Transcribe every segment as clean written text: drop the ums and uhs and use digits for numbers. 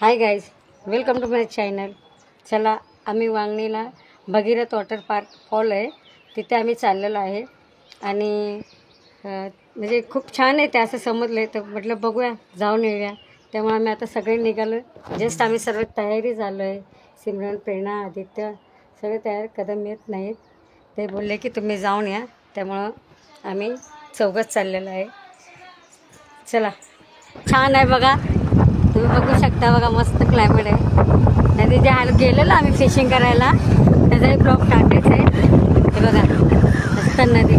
High guys, welcome to my channel. चला, आम्ही वांगणीला भगीरथ वॉटर पार्क फॉल आहे तिथे आम्ही चाललेलो आहे. आणि म्हणजे खूप छान आहे ते असं समजलं आहे, तर म्हटलं बघूया जाऊन येऊया. त्यामुळे आम्ही आता सगळे निघालो. जस्ट आम्ही सर्व तयारी झालो आहे. सिमरन, प्रेरणा, आदित्य सगळे तयार, कदम येत नाहीत. ते बोलले की तुम्ही जाऊन या, त्यामुळं आम्ही चौघच चाललेलो आहे. चला, छान आहे बघा, तुम्ही बघू शकता. बघा मस्त क्लायमेट आहे. नदी जे आलो गेलेलो आम्ही फिशिंग करायला, त्याचाही ब्लॉग टाकायचा आहे. हे बघा मस्त नदी.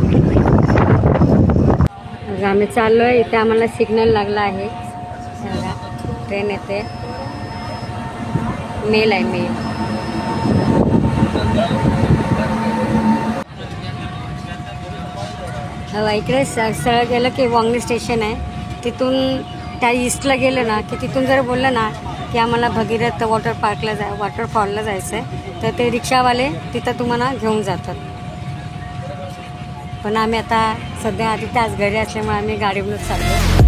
बघा आम्ही चाललो आहे. इथे आम्हाला सिग्नल लागला आहे. बघा ट्रेन येते. मेल आहे, मेल. हवा इकडे सरळ गेलं की वांगणी स्टेशन आहे. तिथून त्या ईस्टला गेलं ना की तिथून जर बोललं ना की आम्हाला भगीरथ वॉटर पार्कला वॉटरफॉलला जायचं आहे, तर ते रिक्षावाले तिथं तुम्हाला घेऊन जातात. पण आम्ही आता सध्या आधी त्याच घरी असल्यामुळे आम्ही गाडीवरूनच चाललो.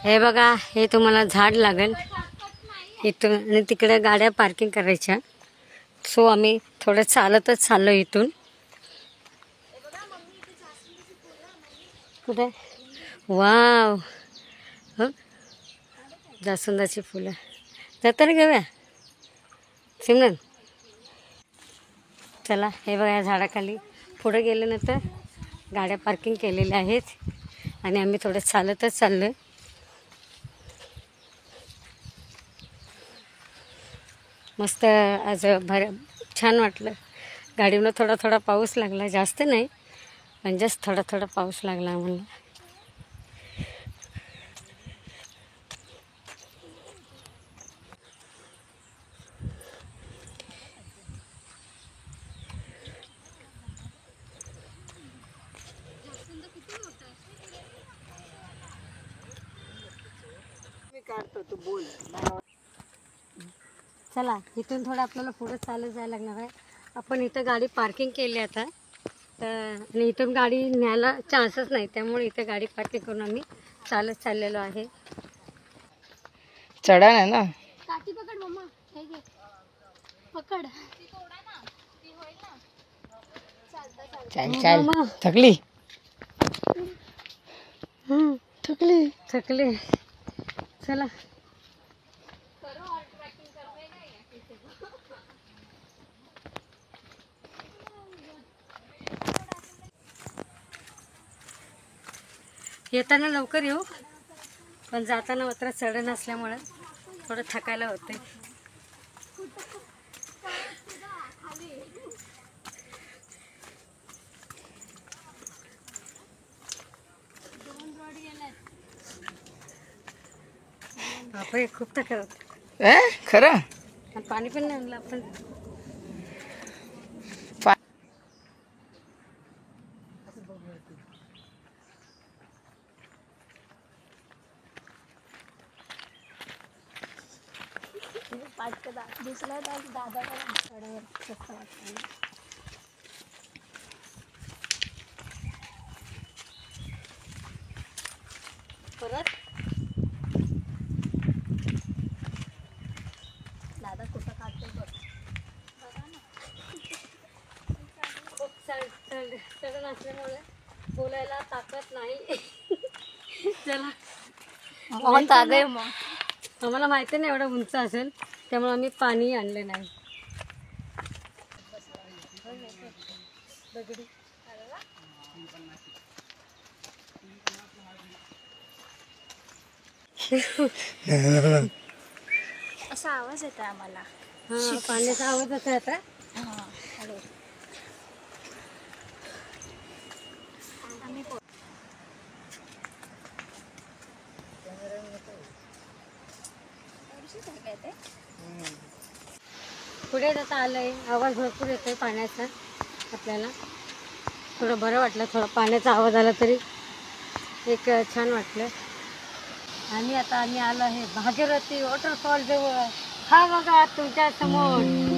हे बघा, हे तुम्हाला झाड लागेल इथून, आणि तिकडे गाड्या पार्किंग करायच्या. सो आम्ही थोडं चालतच चाललो इथून. कुठे? वाव, हो जास्वंदाची फुलं. जाताना घेऊया सिमरन. चला, हे बघा या झाडाखाली पुढे गेल्यानंतर गाड्या पार्किंग केलेल्या आहेत आणि आम्ही थोडं चालतच चाललो आहे. मस्त आज छान वाटलं. गाडीवरून थोडा थोडा पाऊस लागला, जास्त नाही पण जस्ट थोडा थोडा पाऊस लागला म्हणून. चला, इथून थोडं आपल्याला पुढे चालत जायला लागणार आहे. आपण इथं गाडी पार्किंग केली आता, तर आणि इथून गाडी न्यायला चान्सच नाही, त्यामुळे इथं गाडी पार्किंग करून आम्ही चालत चाललेलो आहे. चढा आहे ना, काठी पकड मम्मा, हे घे पकड. चल चल, थकली थकली थकले. चला, येताना लवकर येऊ, पण जाताना मात्र चढण असल्यामुळे थोडं थकायला होते. बापरे, खूप थकायला होतं. खरं. पाणी पण नाही आणलं आपण. दुसरा दादा परत दादा कुठं काढतो बघ. चढण असल्यामुळे बोलायला ताकद नाही. चला आम्हाला माहिती नाही एवढं उंच असेल, त्यामुळे आम्ही पाणी आणलं नाही. असा आवाज येतो आम्हाला. हा, पाण्याचा आवाज येतो आता. पुढे जाता आलंय, आवाज भरपूर येतोय पाण्याचा. आपल्याला थोडं बरं वाटलं, थोडा पाण्याचा आवाज आला तरी एक छान वाटलं. आणि आता आम्ही आलो आहे भागीरथी वॉटरफॉल जवळ. हा बघा तुमच्या समोर.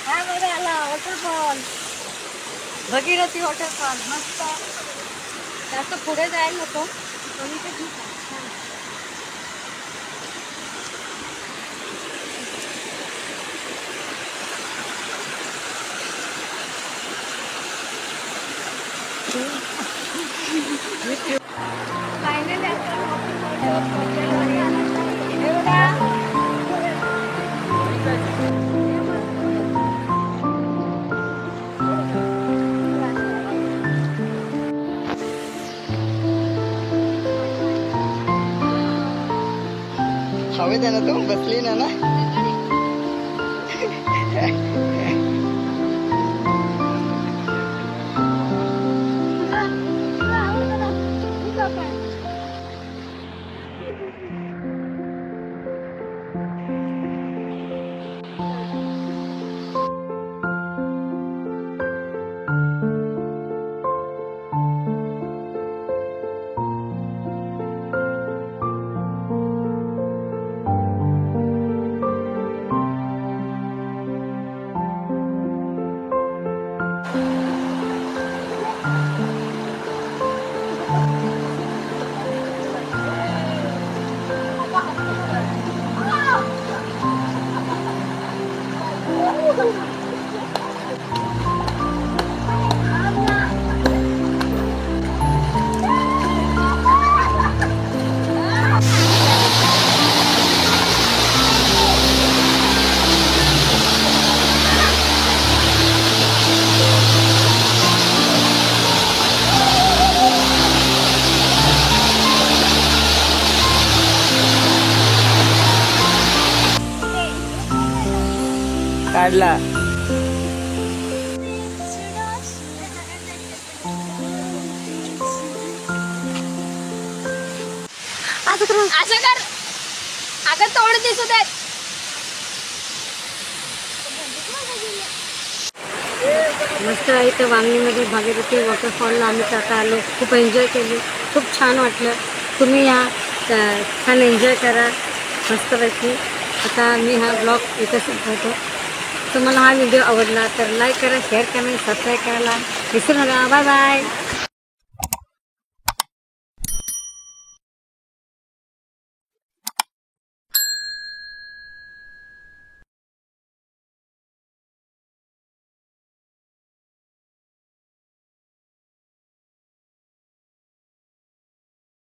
हा बघा आला वॉटरफॉल, भगीरथी वॉटरफॉल. मस्त. जास्त पुढे जायला नको, पण इथे ठीक आहे, छान. Finally आपण waterfall पोहोचलेलो आहे. हे बघा. हवेत आहे ना तू बसली ना ना. काढला. असं कर, अगं तोड दिसत आहेत. मस्त इथं वांगणीमध्ये भागीरथी वॉटरफॉलला आम्ही आता आलो. खूप एन्जॉय केली, खूप छान वाटलं. तुम्ही या छान एन्जॉय करा मस्तपैकी. आता मी हा ब्लॉग इथं संपवतो. तुम्हाला हा व्हिडिओ आवडला तर लाईक करा, शेअर करा, सबस्क्राईब करायला विसरू नका. Bye bye.